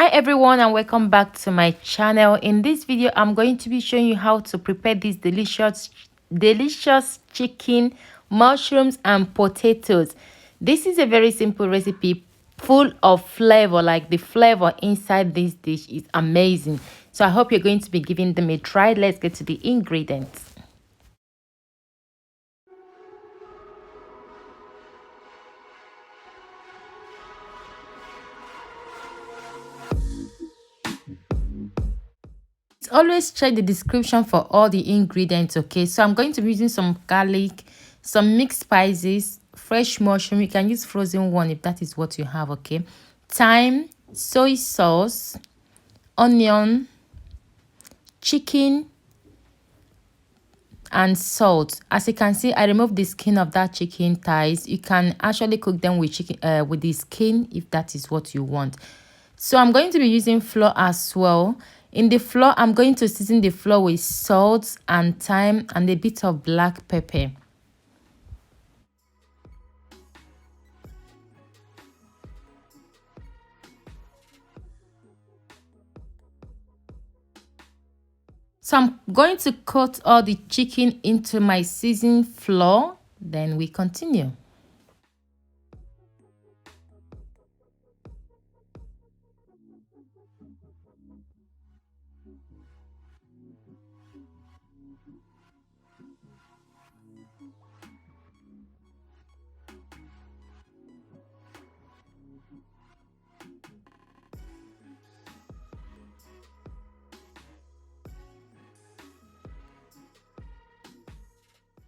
Hi everyone and welcome back to my channel. In this video I'm going to be showing you how to prepare this delicious chicken, mushrooms and potatoes. This is a very simple recipe full of flavor. Like the flavor inside this dish is amazing, so I hope you're going to be giving them a try. Let's get to the ingredients. Always check the description for all the ingredients. Okay, so I'm going to be using some garlic, some mixed spices, fresh mushroom. You can use frozen one if that is what you have. Okay, thyme, soy sauce, onion, chicken and salt. As you can see, I removed the skin of that chicken thighs. You can actually cook them with chicken with the skin if that is what you want. So I'm going to be using flour as well. In the flour, I'm going to season the flour with salt and thyme and a bit of black pepper. So I'm going to cut all the chicken into my seasoned flour. Then we continue.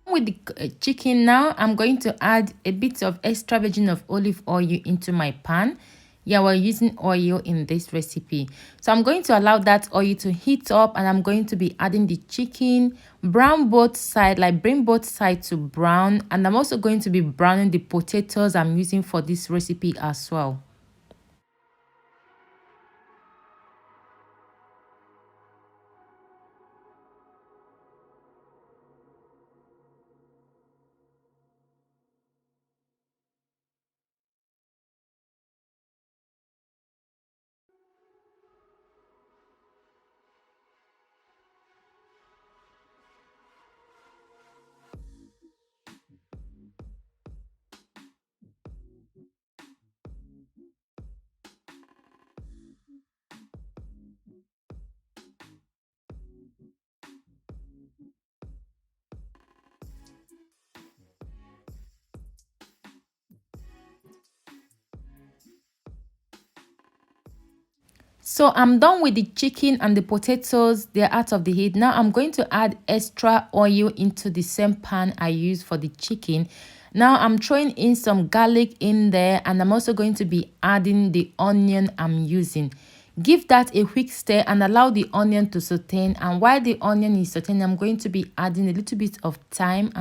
With the chicken now, I'm going to add a bit of extra virgin of olive oil into my pan. Yeah, we're using oil in this recipe. So I'm going to allow that oil to heat up and I'm going to be adding the chicken, brown both sides, like bring both sides to brown. And I'm also going to be browning the potatoes I'm using for this recipe as well. So I'm done with the chicken and the potatoes. They're out of the heat. Now I'm going to add extra oil into the same pan I used for the chicken. Now I'm throwing in some garlic in there and I'm also going to be adding the onion I'm using. Give that a quick stir and allow the onion to saute. And while the onion is sauteing, I'm going to be adding a little bit of thyme.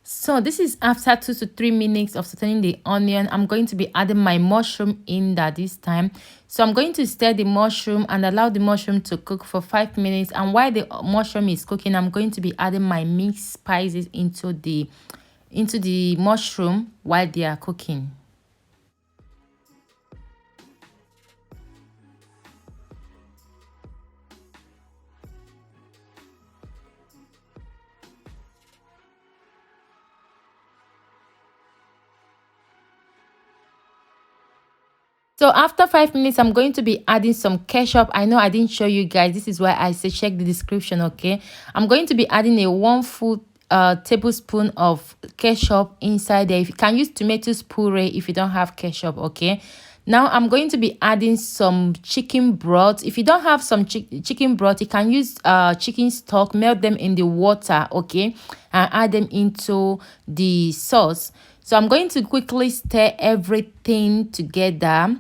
So this is after 2 to 3 minutes of sauteing the onion. I'm going to be adding my mushroom in that this time. So I'm going to stir the mushroom and allow the mushroom to cook for 5 minutes. And while the mushroom is cooking, I'm going to be adding my mixed spices into the mushroom while they are cooking. So after 5 minutes, I'm going to be adding some ketchup. I know I didn't show you guys. This is why I say check the description, okay? I'm going to be adding a 1 full tablespoon of ketchup inside there. If you can use tomato puree if you don't have ketchup, okay? Now I'm going to be adding some chicken broth. If you don't have some chicken broth, you can use chicken stock, melt them in the water, okay, and add them into the sauce. So I'm going to quickly stir everything together.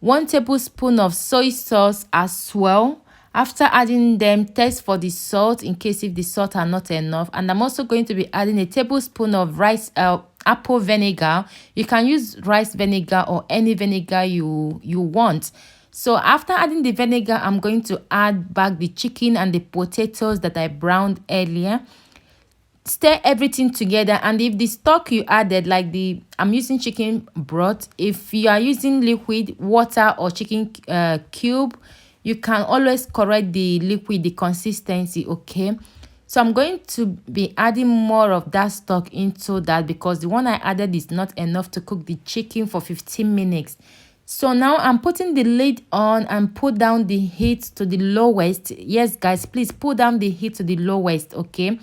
1 tablespoon of soy sauce as well. After adding them, test for the salt in case if the salt are not enough. And I'm also going to be adding a tablespoon of apple vinegar. You can use rice vinegar or any vinegar you want. So after adding the vinegar, I'm going to add back the chicken and the potatoes that I browned earlier. Stir everything together, and if the stock you added, like I'm using chicken broth, if you are using liquid water or chicken cube, you can always correct the liquid, the consistency. Okay, so I'm going to be adding more of that stock into that because the one I added is not enough to cook the chicken for 15 minutes. So now I'm putting the lid on and put down the heat to the lowest. Yes guys, please put down the heat to the lowest. Okay,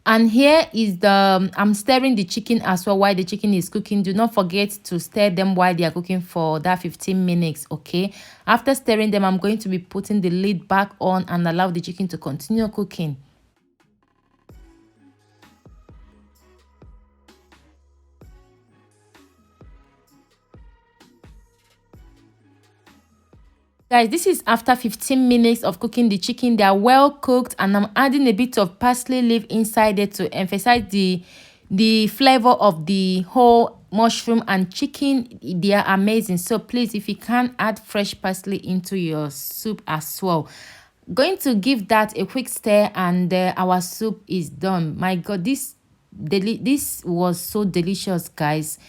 and here is I'm stirring the chicken as well while the chicken is cooking. Do not forget to stir them while they are cooking for that 15 minutes. Okay, after stirring them, I'm going to be putting the lid back on and allow the chicken to continue cooking. Guys, this is after 15 minutes of cooking the chicken. They are well cooked, and I'm adding a bit of parsley leaf inside it to emphasize the flavor of the whole mushroom and chicken. They are amazing. So please, if you can, add fresh parsley into your soup as well. Going to give that a quick stir, and our soup is done. My god, this was so delicious, guys.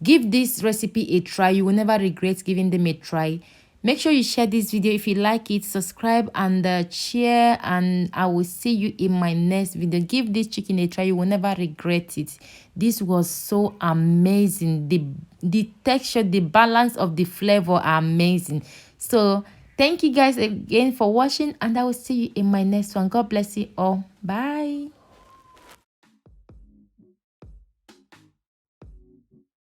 Give this recipe a try. You will never regret giving them a try. Make sure you share this video if you like it, subscribe and share, and I will see you in my next video. Give this chicken a try. You will never regret it. This was so amazing. The texture, the balance of the flavor are amazing. So thank you guys again for watching, and I will see you in my next one. God bless you all. Bye.